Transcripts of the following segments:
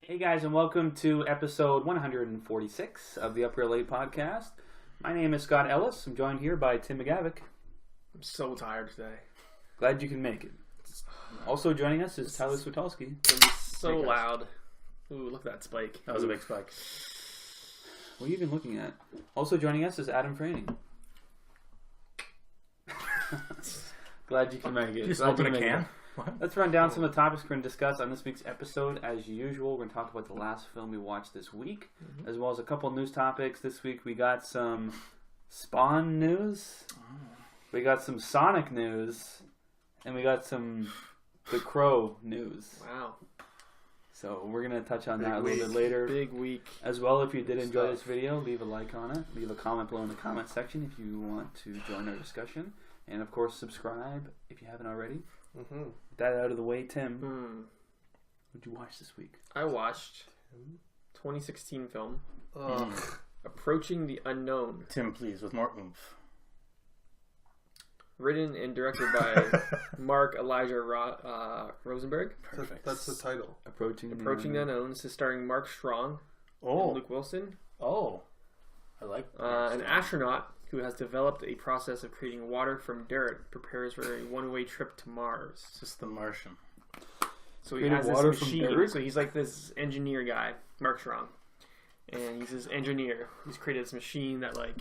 Hey guys, and welcome to episode 146 of the Up Real Late podcast. My name is Scott Ellis. I'm joined here by Tim McGavick. I'm so tired today. Glad you can make it. Also joining us is Tyler Switolski. It's gonna be so loud. Ooh, look at that spike. That was a big spike. What are you even looking at? Also joining us is Adam Franey. Glad you can make it. You just Glad open you a can make can? it. Let's run down some of the topics we're going to discuss on this week's episode. As usual, we're going to talk about the last film we watched this week, as well as a couple news topics. This week we got some Spawn news, we got some Sonic news, and we got some The Crow news. Wow. So we're going to touch on Big that a week. little bit later. Big week. As well, if you did enjoy this video, leave a like on it. Leave a comment below in the comment section if you want to join our discussion. And of course, subscribe if you haven't already. Mm-hmm. With that out of the way, Tim, what did you watch this week? I watched 2016 film Approaching the Unknown, Tim, please, with more oomph. written and directed by Mark Elijah Rosenberg. Perfect. That's the title. Approaching the Unknown. This is starring Mark Strong Oh, and Luke Wilson, oh, I like an astronaut who has developed a process of creating water from dirt, prepares for a one-way trip to Mars. It's just the Martian. So he Created has this water from machine. dirt? So he's like this engineer guy, Mark Strong, and he's this engineer. He's created this machine that like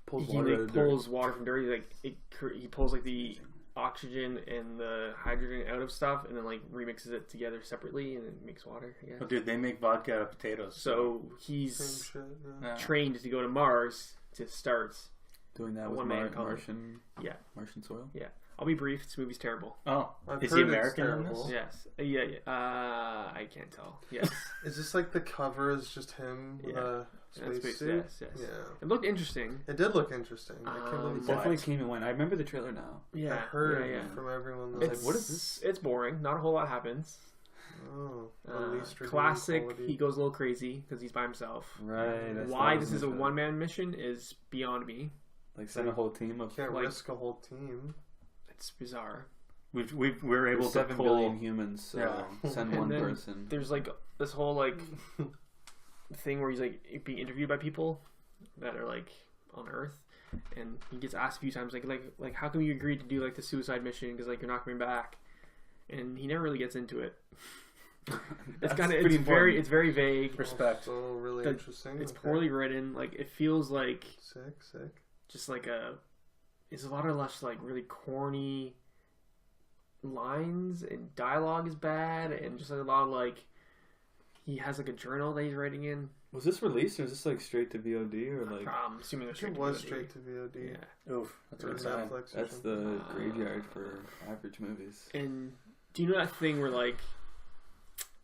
pulls he water, out like of dirt. pulls water from dirt. He pulls like the oxygen and the hydrogen out of stuff, and then like remixes it together separately, and then makes water. I guess. Oh, dude, they make vodka out of potatoes. So Same he's shit. Yeah. Yeah. trained to go to Mars to start. doing that a with one-man company. Martian soil. Yeah, I'll be brief. This movie's terrible. Oh, I've is heard he it's American in terrible. this? Yes. Yeah. I can't tell. Yes. Is this like the cover is just him with Yeah. a That's space basically- suit? yes. Yeah. It looked interesting. It did look interesting. I can't Um, believe It that. definitely came and went. I remember the trailer now. Yeah. I heard yeah. from everyone. I was That like, what is this? It's boring. Not a whole lot happens. Oh, least review Classic. quality. He goes a little crazy because he's by himself. Right. that's Why not this is a something one-man mission is beyond me. Like send a whole team of Can't like- risk a whole team. It's bizarre. We're able to 7 pull. billion humans, so Yeah. send And one then person. There's like this whole like thing where he's like being interviewed by people that are like on Earth, and he gets asked a few times like how come you agreed to do like the suicide mission because like you're not coming back, and he never really gets into it. It's kind of it's very vague. Respect. So really The- interesting. It's Okay. poorly written. Like it feels like Sick. just like it's a lot of less like really corny lines, and dialogue is bad, and just like a lot of like he has like a journal that he's writing in. Was this released or is this like straight to VOD or like? I'm assuming it's It was straight to VOD. Yeah. Oof, that's a Or good sign. Netflix. Or That's something. the graveyard for average movies. And do you know that thing where like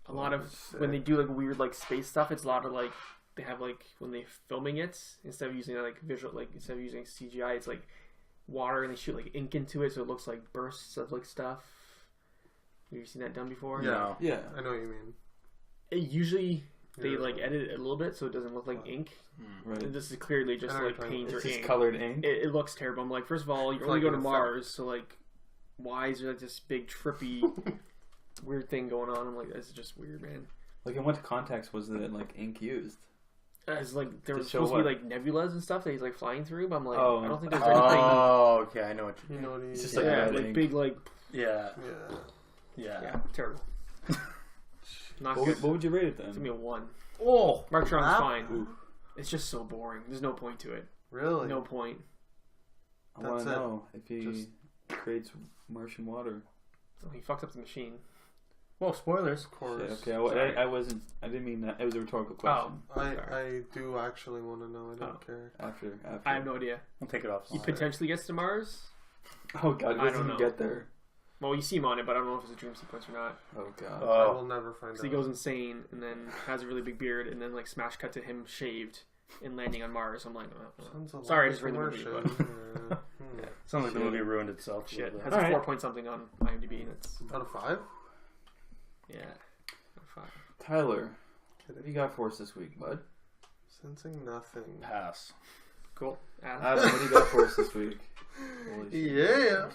a lot of Sick. when they do like weird like space stuff, it's a lot of like they have like when they filming it, instead of using like visual, like instead of using CGI, it's like water, and they shoot like ink into it so it looks like bursts of like stuff. Have you seen that done before? Yeah. No. Yeah. I know what you mean. It usually they Yeah. like edit it a little bit so it doesn't look like ink. Right. And this is clearly just I know like what you're talking paint or It's just ink. colored ink. It looks terrible. I'm like, first of all, you're It's only like going to an effect. Mars, so like, why is there like this big trippy weird thing going on? I'm like, this is just weird, man. Like in what context was it like ink used? It's like there To was show supposed to be what? like nebulas and stuff that he's like flying through, but I'm like, Oh. I don't think there's anything. Oh, okay, I know what you You mean. know what It's he just yeah. like Yeah, red like ink. big like Yeah, Yeah. yeah. yeah, terrible. Not What good. would you rate it It's then? gonna be a 1. Oh, Mark Strong's Wow. fine. Ooh. It's just so boring. There's no point to it. Really? No point. I want That's to it. know if he Just- creates Martian water. So he fucks up the machine. well, spoilers. Of course. Shit, okay, Sorry. I wasn't. I didn't mean that. It was a rhetorical question. I do actually want to know. I don't Oh. care. After. I have no idea. I'll take it off. He Fine. potentially gets to Mars. Oh god, I doesn't don't even know. get there. Well, you see him on it, but I don't know if it's a dream sequence or not. Oh god. I will Oh, never find Because out. he goes insane and then has a really big beard, and then like smash cut to him shaved and landing on Mars. I'm like, Sounds a sorry, I lot just ruined the movie, like but Martian. Yeah. sounds like the movie ruined itself. a shit. little Has bit. a Alright. 4 point something on IMDb, and it's Out of 5? yeah, 5. Tyler, what Kidding. you got for us this week, bud? Sensing nothing. Pass. Cool. Adam? Adam, what do you got for us this week? Holy shit. Yeah.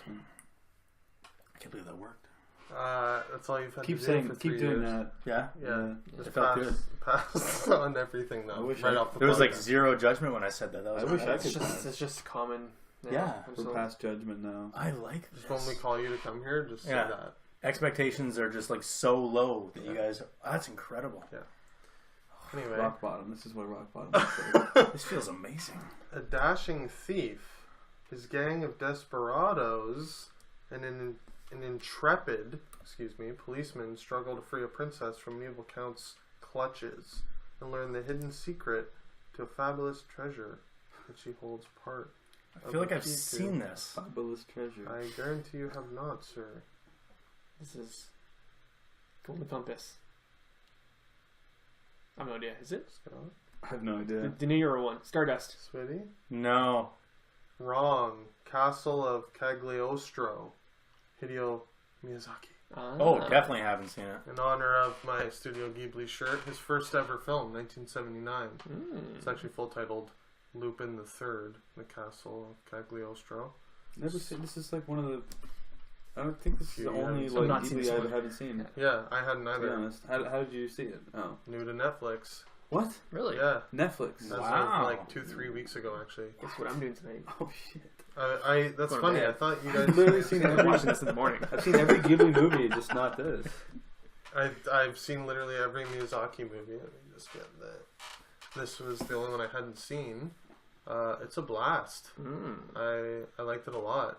I can't believe that worked. That's all you've had Keep to saying, do for keep 3 doing years. that. Yeah. Yeah, It just felt pass, good. pass on everything though. I wish right I- off the There was like podcast. zero judgment when I said that. That was I wish I It's could just, pass. it's just common. Yeah. We're past judgment now. I like Just this. when we call you to come here, just say Yeah. that. Expectations are just like so low that you Yeah. guys. That's incredible. Anyway, Rock bottom. This is what rock bottom looks like. This feels amazing. a dashing thief, his gang of desperados, and an intrepid, policeman struggle to free a princess from an evil count's clutches and learn the hidden secret to a fabulous treasure that she holds part. I feel like I've seen this. Fabulous treasure. I guarantee you have not, sir. This is Golden Compass. I have no idea. Is it? Scott? I have no idea. The De Niro one. Stardust. Sweetie? No. Wrong. Castle of Cagliostro. Hideo Miyazaki. Oh, definitely haven't seen it. In honor of my Studio Ghibli shirt, his first ever film, 1979. It's actually full titled Lupin the Third, The Castle of Cagliostro. Never seen. This is like one of the. I don't think this is the You only haven't- like I've not seen Ghibli this I one. haven't seen. Yeah, I hadn't To be either. honest, how did you see it? Oh, New to Netflix. what? Really? Yeah, Netflix. as Wow. of like 2-3 weeks ago, actually. That's what I'm doing tonight. Oh shit! That's Going to funny. bed. I thought you I've guys. literally seen I'm every. watching this in the morning. I've seen every Ghibli movie, just not this. I've seen literally every Miyazaki movie. Let me just get that. This was the only one I hadn't seen. It's a blast. I liked it a lot.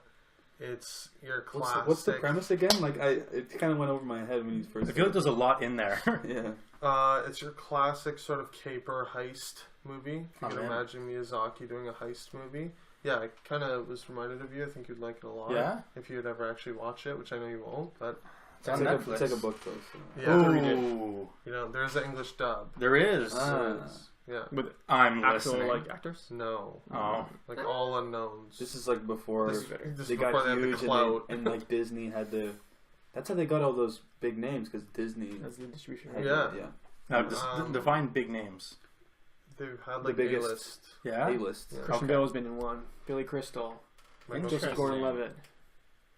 It's your classic. What's the premise again? Like it kind of went over my head when you first. I feel like there's a lot in there. Yeah. It's your classic sort of caper heist movie. If you Oh, can man. imagine Miyazaki doing a heist movie. Yeah, I kind of was reminded of you. I think you'd like it a lot. Yeah? If you'd ever actually watch it, which I know you won't. But It's on It's Netflix. like a book though. So. yeah, Ooh. you know, there's an English dub. There is. Ah. Yeah. With I'm actual listening. like actors. No. Oh. Like all unknowns. This is like before This- better. this they is before got they had the huge clout. and like Disney had to. That's how they got all those big names because Disney. That's the distribution. had Yeah. yeah. Now, just define big names. They've had The like biggest- A-list. Yeah? A-list. Yeah. Christian Okay. Bale's been in one. Billy Crystal. Michael Interesting. Joseph Jackson. Gordon-Levitt.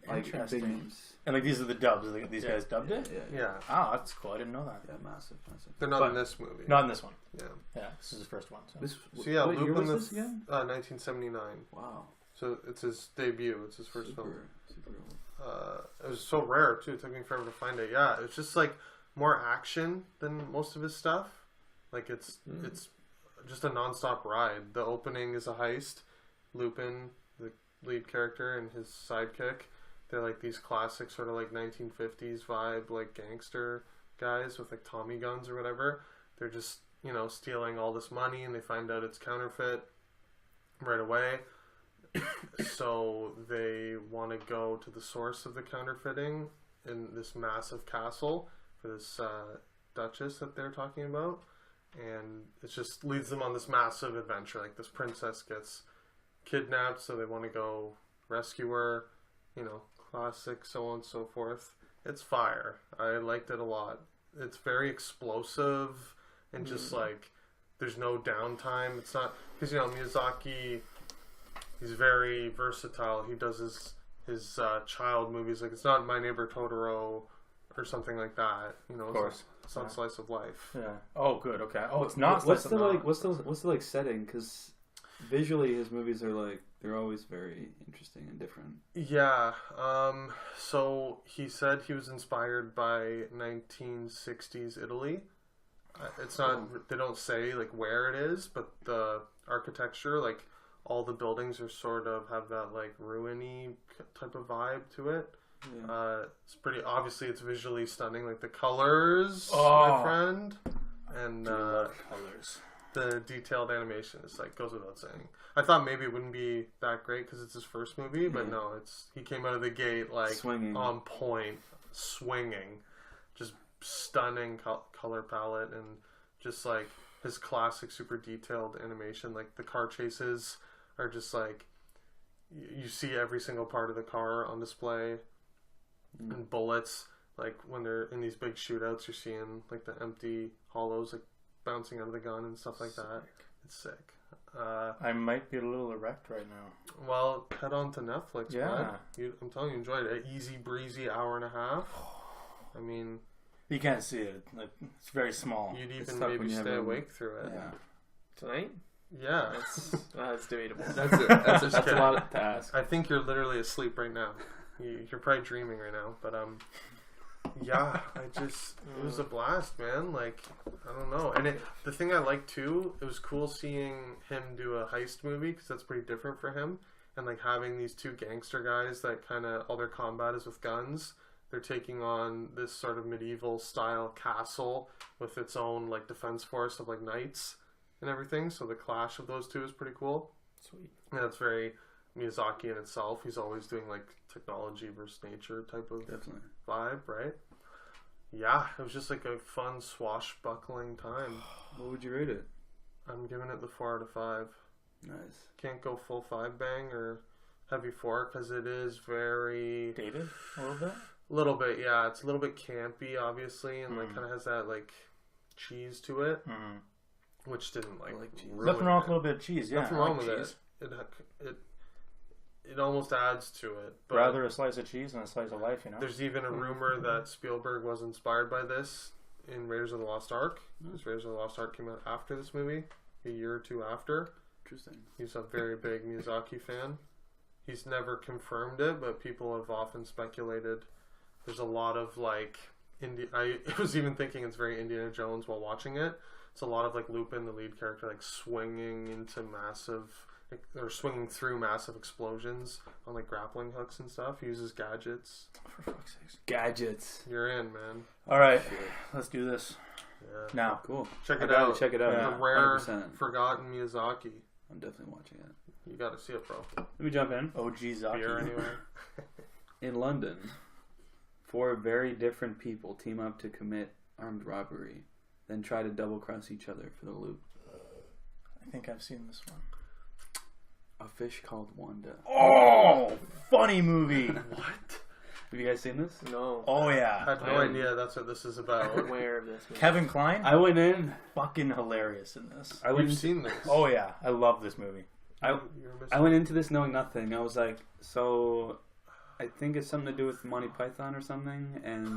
Like Interesting. big names. And like these are the dubs. Like, these Yeah. guys dubbed Yeah, it? yeah. Yeah. Oh, that's cool. I didn't know that. Yeah, massive. They're not But- in this movie. Not in this one. Yeah. Yeah, this is his first one. So. This, So yeah, what year Lupin was the this again? 1979. Wow. So it's his debut. It's his first super, film. super old. It was so rare too. It took me forever to find it. Yeah, it's just like more action than most of his stuff. Like it's just a nonstop ride. The opening is a heist. Lupin, the lead character, and his sidekick, they're like these classic sort of like 1950s vibe, like gangster guys with like Tommy guns or whatever. They're just, you know, stealing all this money, and they find out it's counterfeit right away. So they want to go to the source of the counterfeiting in this massive castle for this duchess that they're talking about, and it just leads them on this massive adventure. Like this princess gets kidnapped, so they want to go rescue her. You know, classic, so on and so forth. It's fire. I liked it a lot. It's very explosive and just like there's no downtime. It's not because, you know, Miyazaki, he's very versatile. He does his child movies. Like it's not My Neighbor Totoro or something like that. You know, Of course. it's not slice of life. Yeah. Oh, good. Okay. Oh, it's not. What's slice the of- like? What's the like setting? Because visually, his movies are like they're always very interesting and different. Yeah. So he said he was inspired by 1960s Italy. It's not. They don't say like where it is, but the architecture, like all the buildings, are sort of have that like ruiny type of vibe to it. Yeah. It's pretty. Obviously, it's visually stunning. Like the colors, Oh. my friend, and I love colors. the detailed animation is like goes without saying. I thought maybe it wouldn't be that great because it's his first movie, but Yeah. no, he came out of the gate like Swinging. on point, swinging, just stunning color palette, and just like his classic super detailed animation. Like the car chases are just like you see every single part of the car on display, and bullets. Like when they're in these big shootouts, you're seeing like the empty hollows like bouncing out of the gun and stuff like that. It's sick. I might be a little erect right now. Well, head on to Netflix, Yeah. bud. I'm telling you, enjoy it. An easy breezy hour and a half. I mean, You can't see it. Like, it's very small. you'd It's even tough when maybe you have stay a- awake through it. Yeah. Tonight? Yeah. That's debatable. That's a lot to ask. I think you're literally asleep right now. You're probably dreaming right now, but yeah, it was a blast, man. Like, I don't know. And the thing I liked too, it was cool seeing him do a heist movie because that's pretty different for him. And like having these two gangster guys that kind of all their combat is with guns. They're taking on this sort of medieval style castle with its own like defense force of like knights and everything. So the clash of those two is pretty cool. Sweet. And that's very Miyazaki in itself. He's always doing like technology versus nature type of Definitely. vibe, right? Yeah, it was just like a fun swashbuckling time. What would you rate it? I'm giving it the 4 out of 5. Nice. Can't go full 5 bang or heavy 4 because it is very Dated a little bit. little bit. Yeah, it's a little bit campy, obviously, and like Mm. kind of has that like cheese to it, Mm. which didn't like, I like cheese. ruin Nothing wrong with it. a little bit of cheese. Yeah, Nothing I wrong like with cheese. it almost adds to it. But Rather a slice of cheese than a slice of life, you know. there's even a rumor that Spielberg was inspired by this in Raiders of the Lost Ark. Because Raiders of the Lost Ark came out after this movie, a year or two after. Interesting. He's a very big Miyazaki fan. He's never confirmed it, but people have often speculated. There's a lot of like I was even thinking it's very Indiana Jones while watching it. It's a lot of like Lupin, the lead character, like swinging into massive or swinging through massive explosions on like grappling hooks and stuff. He uses gadgets. For fuck's sake. Gadgets. You're in, man. All right, let's do this Yeah. now. Cool. Check I it gotta out. check it out. Yeah. The rare, 100%. forgotten Miyazaki. I'm definitely watching it. You got to see it, bro. Let me jump in. OG Zaki. Beer anyway. In London, 4 very different people team up to commit armed robbery, then try to double cross each other for the loot. I think I've seen this one. A Fish Called Wanda. Oh, funny movie. What? Have you guys seen this? No. Oh I yeah. had no idea that's what this is about. Aware of this. Kevin Kline, I went in. fucking hilarious in this. I went. You've seen this. Oh yeah, I love this movie. I went into this knowing nothing. I was like, so I think it's something to do with Monty Python or something, and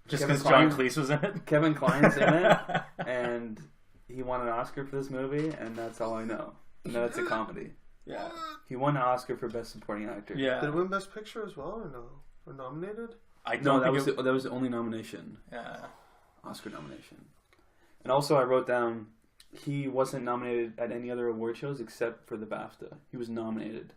Just Kevin because John Kline- Cleese was in it. Kevin Kline's in it, and he won an Oscar for this movie, and that's all I know. No, it's a comedy. Yeah. He won an Oscar for Best Supporting Actor. Yeah. Did it win Best Picture as well, or no? Or nominated? I No, don't think that was the only nomination, Yeah. Oscar nomination. And also, I wrote down he wasn't nominated at any other award shows except for the BAFTA. He was nominated.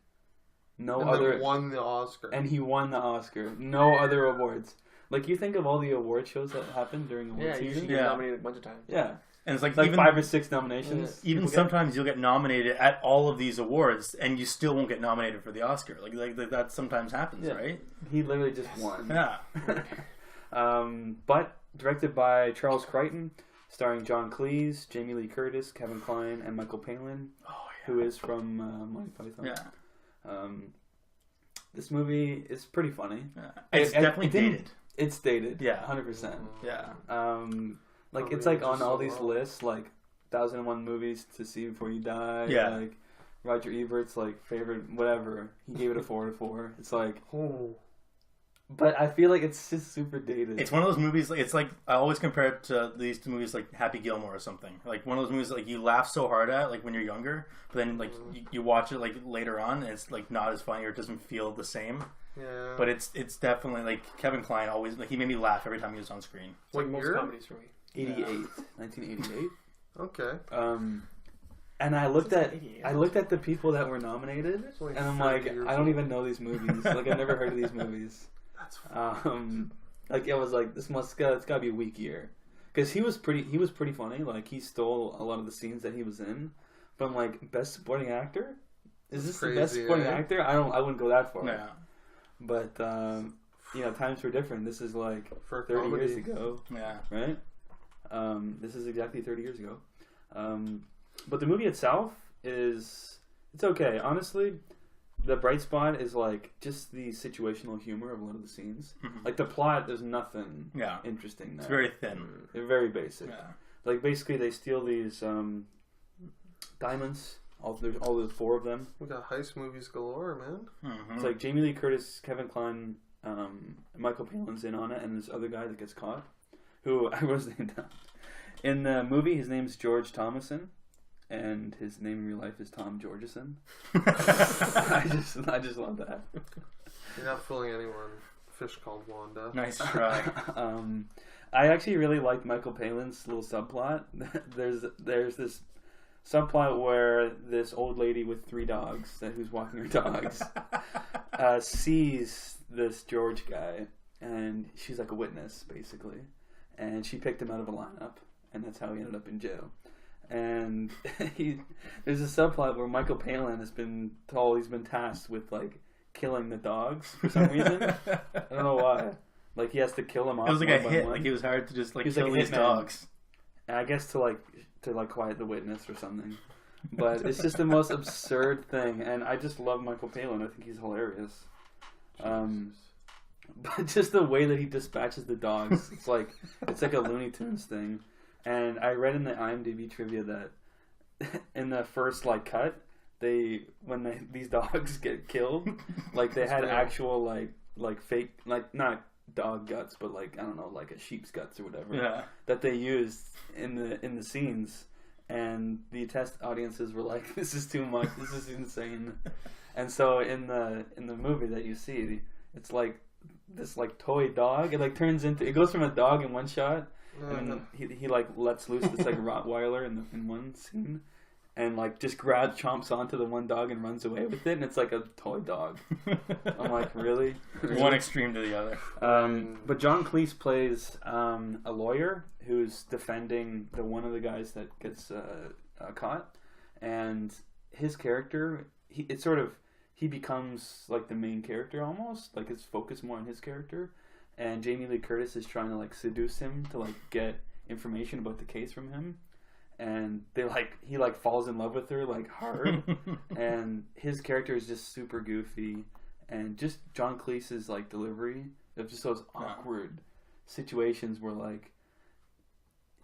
No And other, then won the Oscar. and he won the Oscar. No other awards. Like you think of all the award shows that happen during award Yeah, you season. should get Yeah. nominated a bunch of times. Yeah, And it's like, it's like even 5 or 6 nominations. even people get. sometimes you'll get nominated at all of these awards and you still won't get nominated for the Oscar. Like that sometimes happens, Yeah. right? He literally just won. Yeah. But directed by Charles Crichton, starring John Cleese, Jamie Lee Curtis, Kevin Kline, and Michael Palin, Oh who is from Monty Python. yeah. This movie is pretty funny. Yeah. It's It- it definitely didn't- dated. It's dated. Yeah. 100%. Yeah. Like Probably it's like ages on all so these well. lists, like 1001 movies to see before you die. Yeah. Like Roger Ebert's like favorite whatever. He gave it a 4 out of 4. It's like, Oh. but I feel like it's just super dated. It's one of those movies. It's like I always compare it to these two movies, like Happy Gilmore or something. Like one of those movies like you laugh so hard at, like when you're younger, but then like you watch it like later on, and it's like not as funny or it doesn't feel the same. Yeah. But it's definitely like Kevin Kline always like he made me laugh every time he was on screen. It's like What most year? comedies for me. 88, 1988. Okay. And I looked Since at 88. the people that were nominated, It's only and I'm 30 like, years I don't old. even know these movies. Like I've never heard of these movies. That's Like it was like it's got to be a weak year because he was pretty funny. Like he stole a lot of the scenes that he was in. But I'm like, best supporting actor? Is this the best Crazy, supporting eh? actor? I wouldn't go that far. Yeah. But times were different. This is like for a 30 years comedy. ago, Yeah. right? This is exactly 30 years ago. But the movie itself it's okay. Honestly, the bright spot is like just the situational humor of a lot of the scenes. Mhm. Like the plot, there's nothing Yeah. interesting there. It's very thin. They're very basic. Yeah. Like basically, they steal these diamonds. There's 4 of them. We got heist movies galore, man. Mhm. It's like Jamie Lee Curtis, Kevin Kline, Michael Palin's in on it, and this other guy that gets caught, who I was named down. In the movie, his name's George Thomason, and his name in real life is Tom Georgeson. I just love that. You're not fooling anyone. Fish called Wanda. Nice try. I actually really like Michael Palin's little subplot. There's this subplot where this old lady with 3 dogs, who's walking her dogs, sees this George guy, and she's like a witness, basically. And she picked him out of a lineup, and that's how he ended up in jail. And there's a subplot where Michael Palin has been told he's been tasked with, like, killing the dogs for some reason. I don't know why. Like, he has to kill them off. It was like a hit. Like, it was hard to just, like, kill like these dogs. And I guess to quiet the witness or something. But it's just the most absurd thing, and I just love Michael Palin. I think he's hilarious. But just the way that he dispatches the dogs, it's like a Looney Tunes thing. And I read in the IMDb trivia that in the first cut, these dogs get killed, like they had actual like fake, like not dog guts, but like, I don't know, like a sheep's guts or whatever, that they used in the scenes. And the test audiences were like, "This is too much. This is insane." And so in the movie that you see, it's like this like toy dog. It goes from a dog in one shot, and he like lets loose this like Rottweiler in one scene, and like just chomps onto the one dog and runs away with it, and it's like a toy dog. I'm like, really? One extreme to the other. But John Cleese plays a lawyer who's defending one of the guys that gets caught, and his character, he becomes like the main character almost, like it's focused more on his character, and Jamie Lee Curtis is trying to like seduce him to like get information about the case from him, and he falls in love with her like hard, and his character is just super goofy, and just John Cleese's like delivery of just those awkward situations where like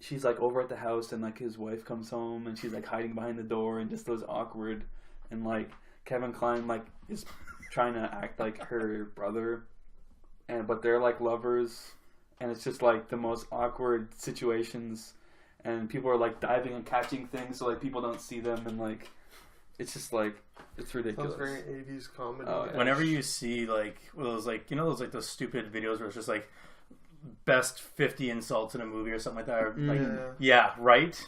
she's like over at the house and like his wife comes home and she's like hiding behind the door, and just those awkward, and like Kevin Kline like is trying to act like her brother, but they're like lovers, and it's just like the most awkward situations, and people are like diving and catching things so like people don't see them, and like it's just like it's ridiculous. Sounds very 80s comedy. Oh, yeah. Whenever you see like those like those stupid videos where it's just like best 50 insults in a movie or something like that, or, like right.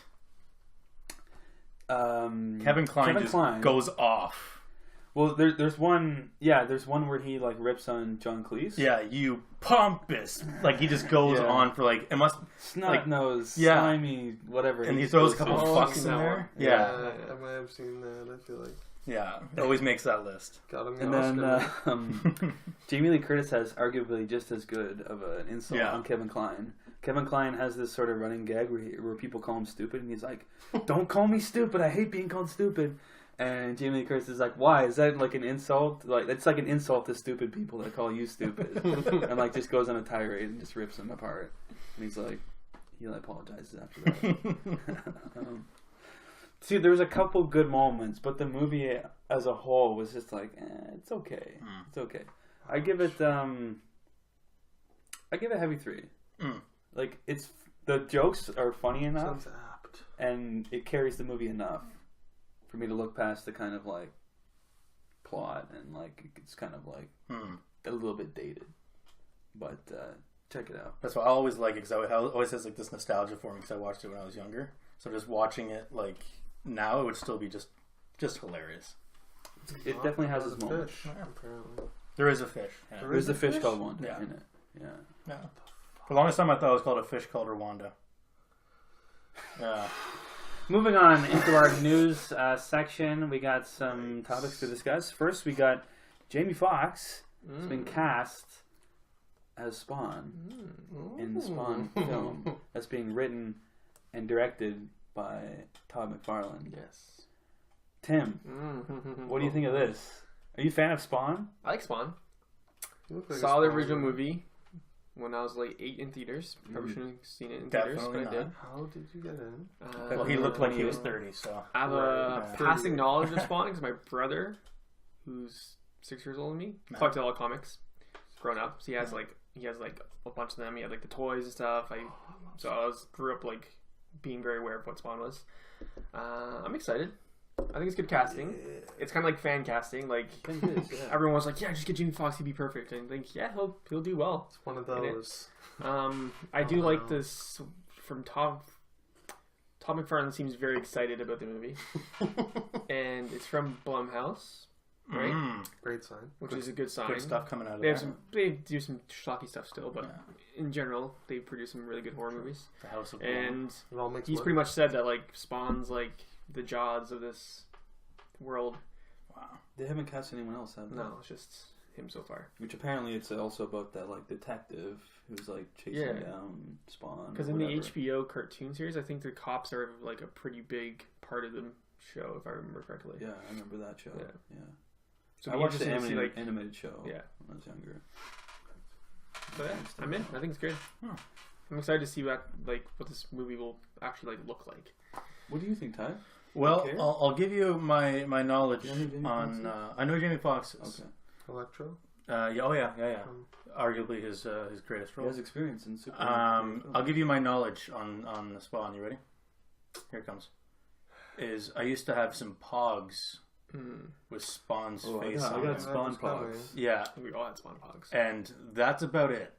Kevin Kline goes off. Well, there's one where he like rips on John Cleese. Yeah, you pompous. Like he just goes on for like, it must snot nose, slimy, whatever. And he throws a couple fucks in there. Yeah, I might have seen that. I feel like. Yeah, it always makes that list. Got him. And then Jamie Lee Curtis has arguably just as good of an insult on Kevin Kline. Kevin Kline has this sort of running gag where people call him stupid, and he's like, "Don't call me stupid. I hate being called stupid." And Jamie Lee Curtis is like, "Why? Is that like an insult? Like it's like an insult to stupid people that call you stupid." And like just goes on a tirade and just rips them apart. And he's like, he apologizes after that. See, there was a couple good moments, but the movie as a whole was just like, it's okay. It's okay. I give it a heavy 3. Like the jokes are funny enough, sounds apt, and it carries the movie enough for me to look past the kind of like plot, and like it's kind of like a little bit dated. But check it out. That's why I always like it, because it always has like this nostalgia for me because I watched it when I was younger. So just watching it like now, it would still be just hilarious. It definitely has its moments. Apparently, there is a fish. Yeah. There's a fish called Wanda in it. Yeah. For the longest time, I thought it was called a fish called Rwanda. Yeah. Moving on into our news section, we got some topics to discuss. First, we got Jamie Foxx has been cast as Spawn in the Spawn film that's being written and directed by Todd McFarlane. Yes. Tim, what do you think of this? Are you a fan of Spawn? I like Spawn. like Saw the original movie when I was like 8 in theaters. Probably shouldn't have seen it in theaters, but I did. How did you get in? Well, he looked like he was 30, so. I have a passing knowledge of Spawn because my brother, who's 6 years older than me, collected all the comics. growing up. So he has like a bunch of them. He had like the toys and stuff. Grew up like being very aware of what Spawn was. I'm excited. I think it's good casting. It's kind of like fan casting. Like everyone was like, yeah, just get Jamie Foxx, he'd be perfect. And I think he'll do well. It's one of those. I do like this from Todd McFarlane seems very excited about the movie, and it's from Blumhouse, right? Great sign. Which is a good sign. Good stuff coming out of They there. they do some schlocky stuff still, but in general, they produce some really good horror movies. The House of And It all makes he's money. pretty much said that like Spawn's like the Jaws of this world. Wow. They haven't cast anyone else, have they? No, it's just him so far. Which apparently it's also about that like detective who's like chasing down Spawn. Because in the HBO cartoon series, I think the cops are like a pretty big part of the show, if I remember correctly. Yeah, I remember that show. Yeah. Yeah. So I it'd be watched the interesting to see, animated show Yeah. when I was younger. So yeah, I'm in. I think it's good. I'm excited to see what this movie will actually like look like. What do you think, Ty? Well, Okay. I'll give you my knowledge You know who Jamie on. Foxx I know Jamie Foxx. Is. Okay. Electro. Yeah. Arguably his greatest He role. has experience in super. I'll give you my knowledge on the Spawn. You ready? Here it comes. I used to have some Pogs with Spawn's face I on got them. Spawn coming. pogs. Yeah, We all had Spawn Pogs. and that's about it.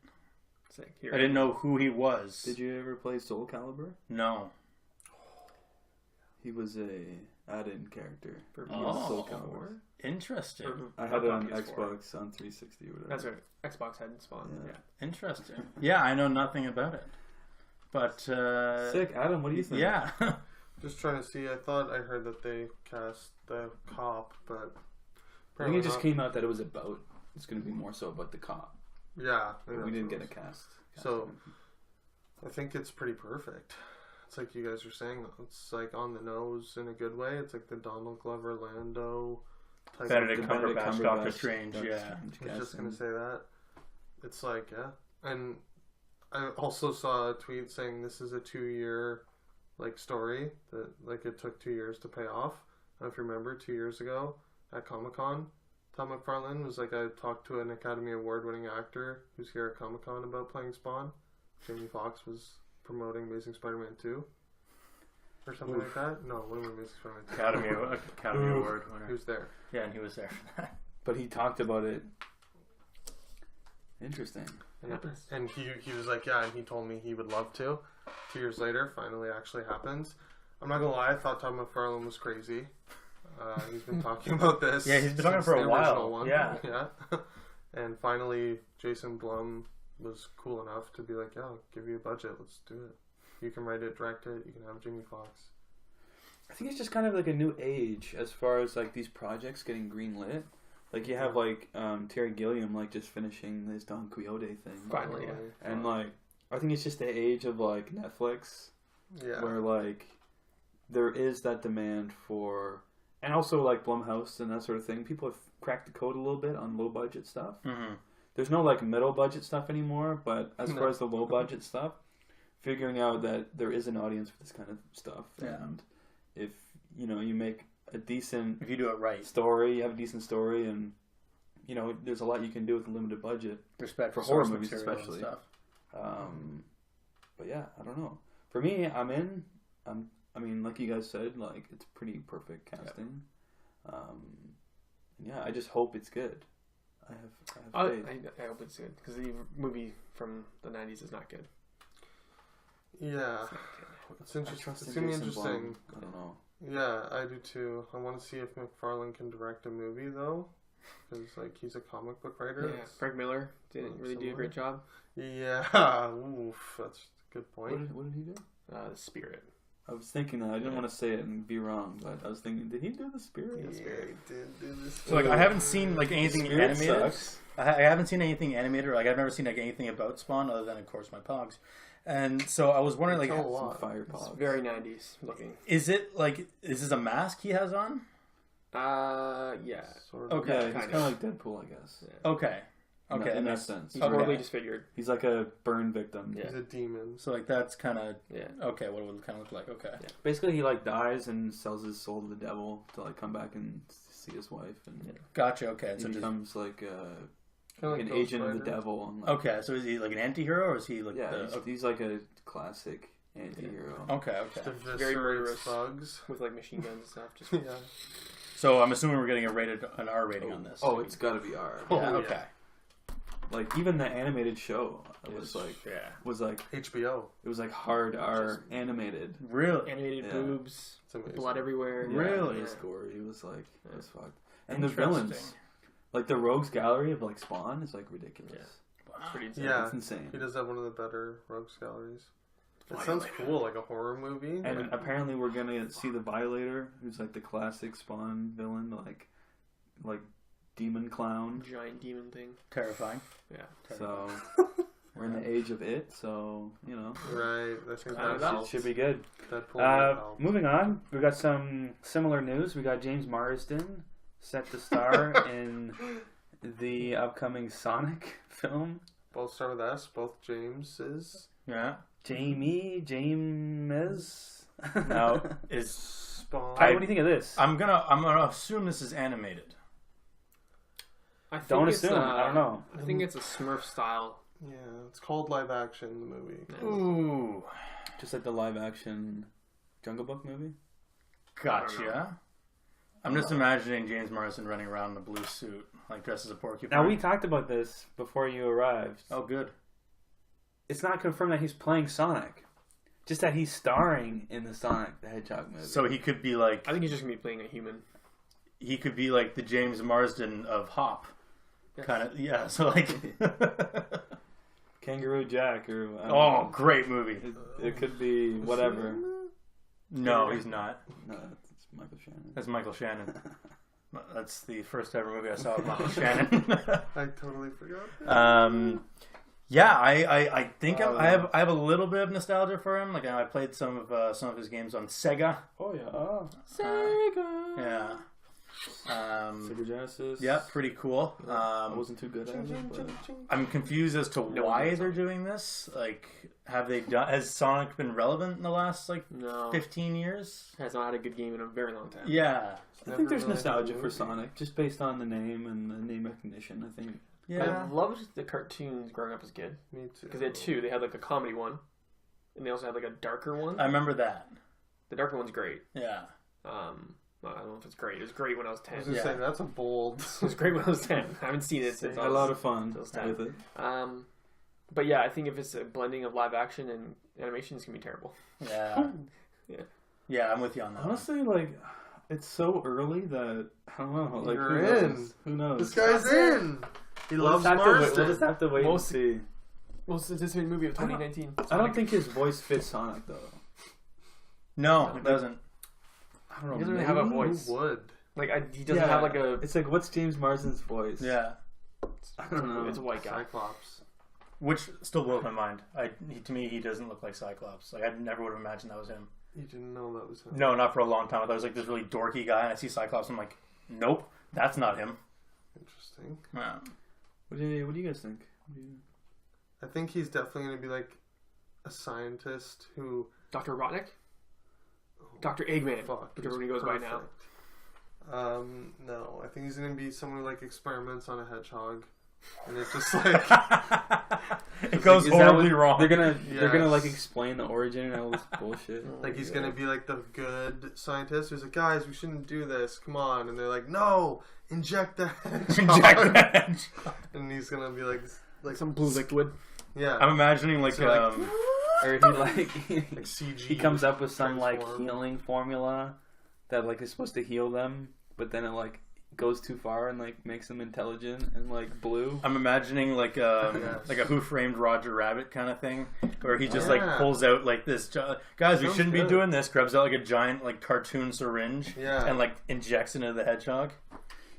Sick. I didn't know who he was. Did you ever play Soul Calibur? No. He was a add-in character For Soul Oh. Calibur. Interesting. I had it on PS4. Xbox on 360 or whatever. That's right. Xbox had Spawn. Yeah. Yeah. Interesting. Yeah, I know nothing about it. But Sick, Adam. What do you think? yeah. Just trying to see. I thought I heard that they cast the cop, but I think apparently it just not. came out that it was about. It's going to be more so about the cop. Yeah, I think We that's didn't what get it a was. cast. So I think it's pretty perfect. It's like you guys are saying. It's like on the nose in a good way. It's like the Donald Glover, Lando type. Benedict of Cumberbatch, Doctor Strange, yeah. I was just gonna say that. It's like and I also saw a tweet saying this is a 2-year like story that like it took 2 years to pay off. I don't know if you remember 2 years ago at Comic-Con, Tom McFarlane was like, I talked to an Academy Award winning actor who's here at Comic-Con about playing Spawn. Jamie Foxx was promoting Amazing Spider-Man 2 or something like that. No, what am I Amazing Spider-Man 2? Academy Award winner. Who's there? Yeah, and he was there for that. But he talked about it. Interesting. And he was like, yeah, and he told me he would love to. 2 years later, finally actually happens. I'm not gonna lie, I thought Todd McFarlane was crazy. He's been talking about this. Yeah, he's been talking since for a the while. original one. Yeah. Yeah. And finally, Jason Blum was cool enough to be like, yeah, I'll give you a budget. Let's do it. You can write it, direct it. You can have Jamie Foxx. I think it's just kind of like a new age as far as like these projects getting greenlit. Like you have like Terry Gilliam like just finishing his Don Quixote thing. Finally, yeah. And like I think it's just the age of like Netflix Yeah. where like there is that demand for, and also like Blumhouse and that sort of thing. People have cracked the code a little bit on low budget stuff. Mm-hmm. There's no like middle budget stuff anymore, but as No. far as the low budget stuff, figuring out that there is an audience for this kind of stuff, Yeah. and if you make a decent If you do it right. story, you have a decent story, and there's a lot you can do with a limited budget. Respect For for horror source movies material and especially. stuff. But yeah, I don't know. For me, I'm in. I mean, like you guys said, like it's pretty perfect casting. And yeah, I just hope it's good. I have faith. I hope it's good because the movie from the 90s is not good. Yeah. It's not good. It's I interesting. trust It's in gonna be Jason interesting. Blum. I don't know. Yeah, I do too. I want to see if McFarlane can direct a movie though, because like he's a comic book writer. Yeah, Frank Miller didn't really do a great job. Yeah, oof, that's a good point. What did he do? The Spirit. I was thinking that. I didn't want to say it and be wrong, but I was thinking, did he do the Spirit? Yeah, he did do this. So like I haven't seen like anything Spirit animated. sucks. I haven't seen anything animated. Or, like I've never seen like anything about Spawn other than of course my Pogs. And so I was wondering like Tell a Some lot. fire It's pogs. very 90s looking. is this a mask he has on? Yeah. Sort of. Okay. Yeah, he's kind kind of like Deadpool, I guess. Okay. In Okay. that that makes- sense. He's Okay. horribly disfigured. He's like a burn victim. Yeah. He's a demon. So like that's kind of Yeah. okay. What it would kind of look like? Okay. Yeah. Basically, he like dies and sells his soul to the devil to like come back and see his wife, and Gotcha. Okay. he So just becomes like Kinda like an Ghost agent of the Rider. devil. And, like, Okay, so is he like an anti-hero or is he like yeah, the... he's like a classic anti-hero. Okay. Very Eviscerates murderous. bugs. With like machine guns and stuff. Just Yeah. So I'm assuming we're getting an R rating on this. Oh, it's got to be R. yeah, Oh, okay. Like even the animated show was like HBO. it was like hard R animated. Really? animated Yeah. boobs, It's amazing. blood everywhere. Yeah, Really? it was gory. It was like it was fucked. And the Interesting. villains, like the rogues gallery of like Spawn, is like ridiculous. It's pretty insane. Yeah. It's insane. He does have one of the better rogues galleries. It Violator. sounds cool, like a horror movie. And apparently we're gonna see the Violator, who's like the classic Spawn villain, like demon clown. Giant demon thing. Terrifying. Yeah. So we're in the age of it. So you know, Right. I think Kind of that helps. should be good. Deadpool might help. Moving on, we got some similar news. We got James Marsden set to star in the upcoming Sonic film. Both start with S. Both Jameses. Yeah. James. Now is Spawn. Ty, what do you think of this? I'm gonna assume this is animated. I think Don't it's, assume. I don't know. I think it's a Smurf style. Yeah, it's called live action, the movie. Ooh. Just like the live action Jungle Book movie. Gotcha. I'm just imagining James Marsden running around in a blue suit, like dressed as a porcupine. Now we talked about this before you arrived. Oh, good. It's not confirmed that he's playing Sonic, just that he's starring in the Sonic the Hedgehog movie. So he could be like I think he's just gonna be playing a human. the James Marsden of Hop, Yes. kind of. Yeah. So like. Kangaroo Jack, or I don't Oh, know. great movie. It could be whatever. No, he's not. No, it's Michael Shannon. That's Michael Shannon. That's the first ever movie I saw of Michael Shannon. I totally forgot. Yeah, I think I have a little bit of nostalgia for him. Like I played some of his games on Sega. Oh yeah, oh. Sega. Yeah. Sega Genesis. Yeah, pretty cool. I wasn't too good at it, but I'm confused as to No why one they're doing this. Like, has Sonic been relevant in the last like No. 15 years? Has not had a good game in a very long time. Yeah. I think there's Never really nostalgia had a for movie. Sonic, just based on the name and the name recognition. I think. Yeah. I loved the cartoons growing up as a kid. Me too. Because they had two. They had like a comedy one. And they also had like a darker one. I remember that. The darker one's great. Yeah. I don't know if it's great. It was great when I was I 10. was gonna Yeah. say that's a bold. It was great when I was 10. I haven't seen it since A I was... lot of fun Those times. with it. But yeah, I think if it's a blending of live action and animation, it's going to be terrible. Yeah. Yeah. Yeah, I'm with you on that. Honestly, like, it's so early that I don't know. Like, You're who in. knows? Who knows? This guy's in. He loves We'll Marsden. just have to wait Most- and see. Most anticipated movie of 2019. I don't think his voice fits Sonic though. No, it doesn't. I don't know. He doesn't really have a maybe? voice. Who would? Like, he doesn't Yeah. have like a... It's like, what's James Marsden's voice? Yeah. I don't know. It's a white guy. Cyclops. Which still blows my mind. To me, he doesn't look like Cyclops. Like I never would have imagined that was him. You didn't know that was him. No, not for a long time. I thought it was like this really dorky guy, and I see Cyclops, and I'm like, nope, that's not him. Interesting. Yeah. What do you guys think? I think he's definitely going to be like a scientist who. Dr. Robotnik? Dr. Eggman. Fuck. Whichever he's one he goes by now. perfect. No, I think he's going to be someone who like experiments on a hedgehog, and it's just like It goes Is that horribly what- wrong. They're gonna like Yes. explain the origin and all this bullshit. like he's going to be like the good scientist who's like, guys, we shouldn't do this. Come on, and they're like, no, inject the hedgehog. Inject that. And he's going to be like Some blue liquid. yeah, I'm imagining like So, like, Or he like like CG. he comes up with some like transform. healing formula that like is supposed to heal them, but then it like goes too far and like makes them intelligent and like blue. I'm imagining like Yes. like a Who Framed Roger Rabbit kind of thing, where he just like Yeah. pulls out like this. Guys, we Sounds shouldn't be good. doing this. Grabs out like a giant like cartoon syringe Yeah. and like injects into the hedgehog.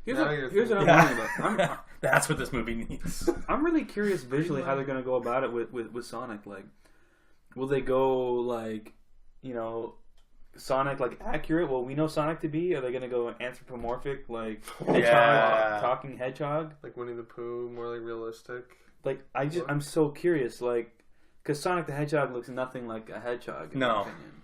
Here's Now what, you're here's what I'm Yeah. wondering about. That's what this movie needs. I'm really curious visually how they're gonna go about it with Sonic. Like, will they go like, you know, Sonic like accurate? Well, we know Sonic to be. Are they gonna go anthropomorphic like hedgehog, Yeah. talking hedgehog? like Winnie the Pooh, more like realistic. Like I'm so curious. Like, because Sonic the Hedgehog looks nothing like a hedgehog. In No. my opinion.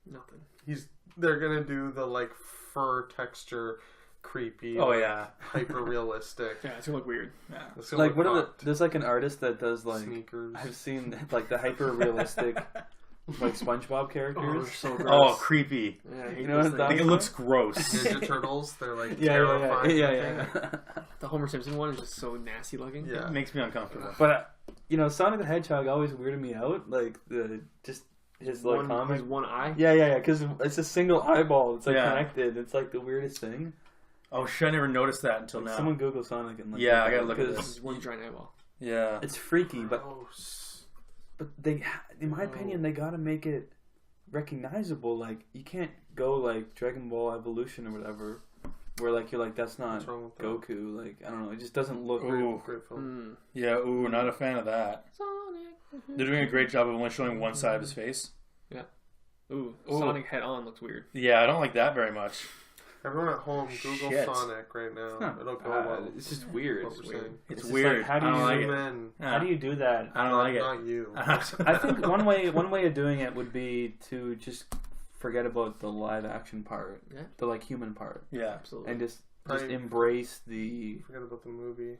Nothing. They're gonna do the like fur texture creepy. Oh like, yeah. hyper realistic. Yeah, it's gonna look weird. Yeah. It's gonna Like look what are fucked. there's like an artist that does like Sneakers. I've seen like the hyper realistic like SpongeBob characters. So gross. Oh, creepy. Yeah, I hate You know those what Like things. it looks gross. Ninja Turtles. They're like yeah, terrifying. yeah. The Homer Simpson one is just so nasty looking. Yeah. It makes me uncomfortable. But Sonic the Hedgehog always weirded me out. Like the just his like comic. his one eye. Yeah. Because it's a single eyeball. It's like Yeah. connected. It's like the weirdest thing. Oh shit! I never noticed that until now. Someone Google Sonic and like Yeah, I gotta look at because this. This is one giant eyeball. Yeah. It's freaky, but Gross. they, in my opinion, they gotta make it recognizable. Like you can't go like Dragon Ball Evolution or whatever, where like you're like that's not What's wrong with that? Goku. Like I don't know, it just doesn't look. Ooh. Great film. Yeah. Ooh, not a fan of that. Sonic. They're doing a great job of only showing one side of his face. Ooh, Ooh. Sonic head on looks weird. Yeah, I don't like that very much. Everyone at home, Google Shit. Sonic right now. It's not It'll go bad. well. It's just weird. What we're saying. It's just weird. like, how do I don't you like Zoom it. in. How do you do that? I don't like it. Not you. I think one way of doing it would be to just forget about the live action part, Yeah. the like human part, Yeah. Absolutely. and just Right. embrace the. Forget about the movie.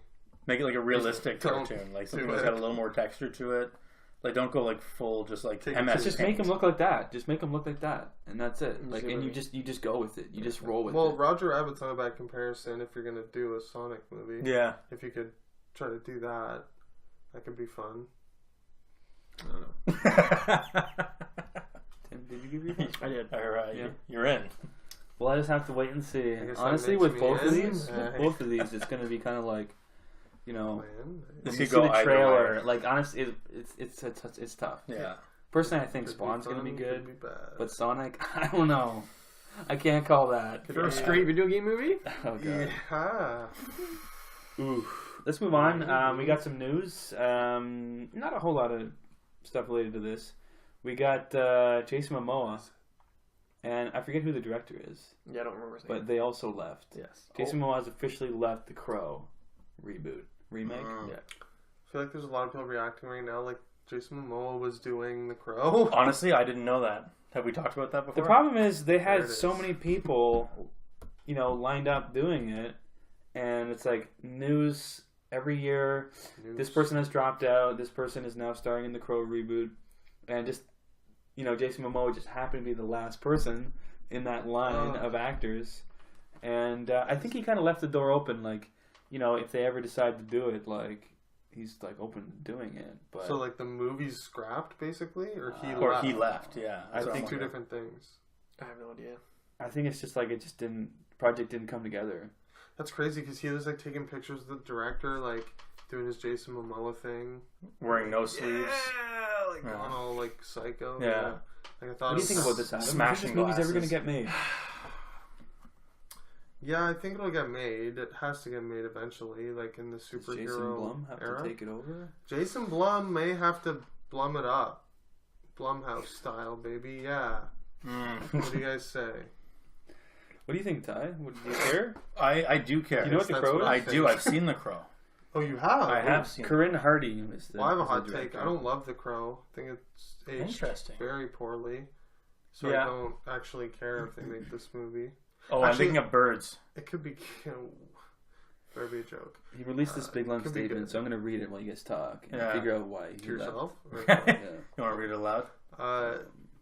Make it like a realistic Don't cartoon, like do something that's it. got a little more texture to it. Like, don't go like full, just like Take it MS. to Just make them look like that. Just make them look like that, and that's it. Like, and you just go with it. You just roll with Well, it. Roger Rabbit's not a bad comparison if you're gonna do a Sonic movie. Yeah. If you could try to do that, that could be fun. I don't know. Tim, did you give your thoughts? I did. All right, Yeah. you're in. Well, I just have to wait and see. I guess that Honestly, makes with me both of in. these, it's going to be kind of like, Man, This when you could see go the either trailer. way. Like, honestly, it's tough. Yeah. Personally, I think could Spawn's be going to fun, be could good, be bad. but Sonic, I don't know. I can't call that. First great video game movie? Oh god. Yeah. Ooh. Let's move on. We got some news. Not a whole lot of stuff related to this. We got Jason Momoa, and I forget who the director is, Yeah, I don't remember his name. but they also left. Yes. Jason Momoa has officially left the Crow remake. Mm. Yeah. I feel like there's a lot of people reacting right now like Jason Momoa was doing The Crow. Honestly, I didn't know that. Have we talked about that before? The problem is they There had it so is. many people, lined up doing it, and it's like news every year. This person has dropped out. This person is now starring in the Crow reboot, and just Jason Momoa just happened to be the last person in that line of actors, and I think he kind of left the door open, like if they ever decide to do it, like he's like open to doing it. But So like the movie's scrapped basically, or he Or left? he left, yeah. I That's what I'm think Two wondering. different things. I have no idea. I think it's just like it just didn't project didn't come together. That's crazy because he was like taking pictures of the director, like doing his Jason Momoa thing, Wearing no sleeves. Yeah, like Yeah. going all like psycho. Yeah. Like I thought. What do you think about this, Adam? Smashing Do you think this movie's ever glasses. gonna get made? Yeah, I think it'll get made. It has to get made eventually, like in the Does superhero Jason Blum have era. to take it over? Jason Blum may have to blum it up, Blumhouse style, baby. Yeah. What do you guys say? What do you think, Ty? Do you care? I do care. You know what the That's Crow what is? I think. do. I've seen The Crow. Oh, you have? I have seen it. Corinne Hardy is the. Well, I have a is the hot take. director. I don't love The Crow. I think it's aged Interesting. very poorly. So Yeah. I don't actually care if they make this movie. Oh, I'm Actually- thinking of Birds. It could be, better be a joke. He released this big long could be statement, good. so I'm going to read it while you guys talk and Yeah. figure out why. To he left. yourself? Or- You Yeah. want to read it aloud?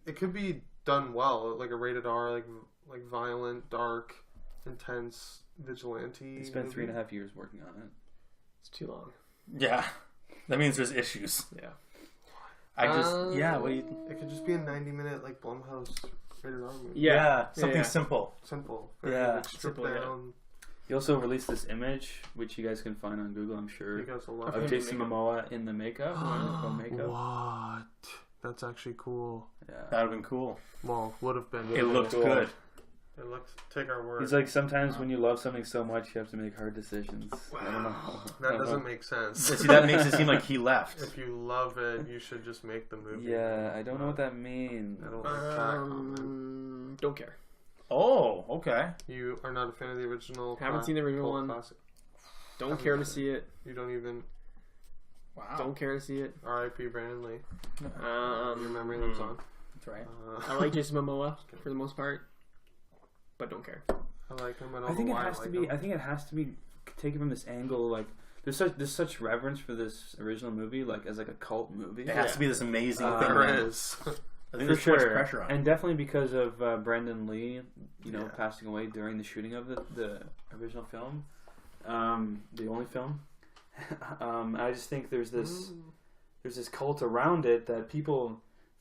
It could be done well, like a rated R, like violent, dark, intense vigilante. He spent movie. 3.5 years working on it. It's too long. Yeah. That means there's issues. Yeah. I just, yeah, what do you... It could just be a 90-minute like Blumhouse rated R movie. Yeah. something Yeah. simple. Simple. Yeah. Like, stripped Simple, yeah. down. He also released this image, which you guys can find on Google, I'm sure, You guys will love Okay. of it. Jason Momoa in the makeup. makeup. What? That's actually cool. Yeah. That would have been cool. Well, would have been. It looked cool. good. It looks. Take our word. He's like, sometimes when you love something so much, you have to make hard decisions. I don't know. That doesn't make sense. See, that makes it seem like he left. If you love it, you should just make the movie. Yeah, I don't know what that means. I don't like that comment. Don't care. Oh, okay. You are not a fan of the original. Haven't seen the original cult one. classic. Don't care to see it. You don't even. Wow. Don't care to see it. R.I.P. Brandon Lee. Your memory lives on. That's right. I like Jason Momoa for the most part, but don't care. I like him. I think it has to be. I think it has to be taken from this angle. Like there's such reverence for this original movie, like as like a cult movie. It has to be this amazing thing. There is. I think For there's too much sure, pressure on it. and definitely because of Brendan Lee, passing away during the shooting of the original film, the only film. I just think there's this cult around it that people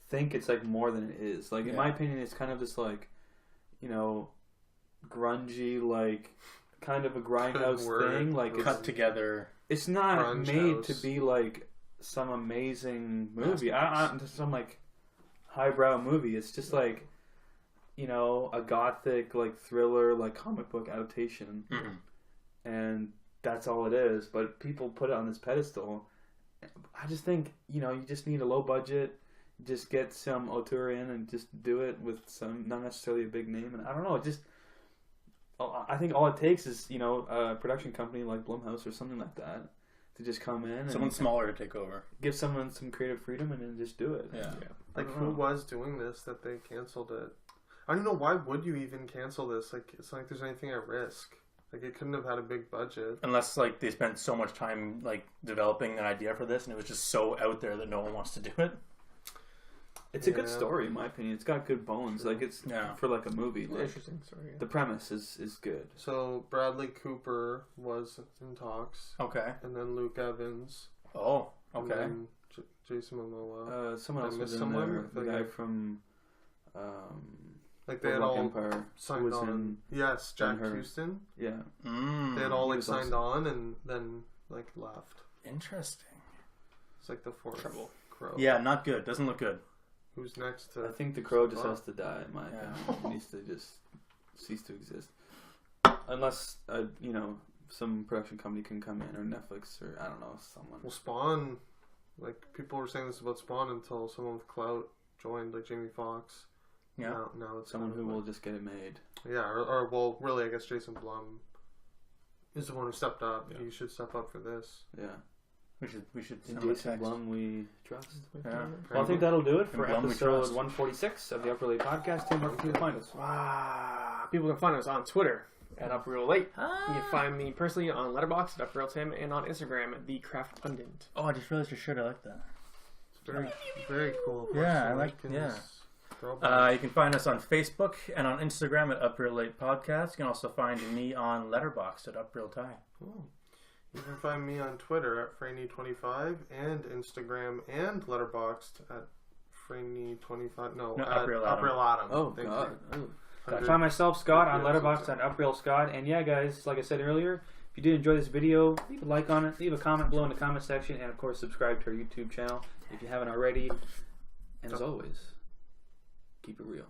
think it's like more than it is. Like in my opinion, it's kind of this like, grungy, like kind of a grindhouse thing. Like cut together. It's not Grunge made house. to be like some amazing movie. Some like highbrow movie. It's just like, a gothic like thriller, like comic book adaptation, and that's all it is. But people put it on this pedestal. I just think you just need a low budget, just get some auteur in and just do it with some not necessarily a big name. And I don't know, I think all it takes is a production company like Blumhouse or something like that to just come in, Someone smaller to take over. give someone some creative freedom, and then just do it. Yeah. Like who was doing this that they canceled it? I don't know. Why would you even cancel this? Like it's not like there's anything at risk. Like it couldn't have had a big budget. Unless like they spent so much time like developing an idea for this, and it was just so out there that no one wants to do it. It's a good story, in my opinion. It's got good bones. Like it's for like a movie. Like, Interesting story. Yeah. the premise is good. So Bradley Cooper was in talks, Okay. and then Luke Evans. Oh. And Okay. then Jason Momoa. Someone I else was missed in someone? there. The Like guy I- from Like they had Boardwalk all Empire signed was on. in. Yes, Jack Ben-Hur. Houston. Yeah. They had all He like was signed awesome. on and then like left. Interesting. It's like the fourth Trouble. Crow. Yeah, not good. Doesn't look good. Who's next to? I think the crow just Wow. has to die. In my Yeah. opinion, it needs to just cease to exist, unless some production company can come in, or Netflix, or I don't know, someone. Well, Spawn. Like people were saying this about Spawn until someone with clout joined, like Jamie Foxx. Yeah. Now it's Someone kind who of will like- just get it made. Yeah, or well, really, I guess Jason Blum is the one who stepped up. Yeah. He should step up for this. Yeah. We should In send him a Jason text. Blum we trust. Yeah. Well, I think that'll do it for In Blum we episode trust. 146 of the Upper Late Podcast. Tim, where can people find us? People can find us on Twitter at Up Real Late. You can find me personally on Letterboxd at Up Real Tim, and on Instagram at The Craft Pundit. Oh, I just realized your shirt. I like that. It's very, very cool. Yeah, I Force like- yeah. Awakens throwback. You can find us on Facebook and on Instagram at Up Real Late Podcast. You can also find me on Letterboxd at Up Real Tie. Oh. You can find me on Twitter at Franny25 and Instagram and Letterboxd at Franny25. No, No, at Up-Real Adam. Up-Real Adam. Oh, Thank God. you. Ooh. I 100 find myself, Scott, on Yeah, Letterboxd something. at Upreal Scott. And yeah, guys, like I said earlier, if you did enjoy this video, leave a like on it, leave a comment below in the comment section, and of course, subscribe to our YouTube channel if you haven't already. And as always, keep it real.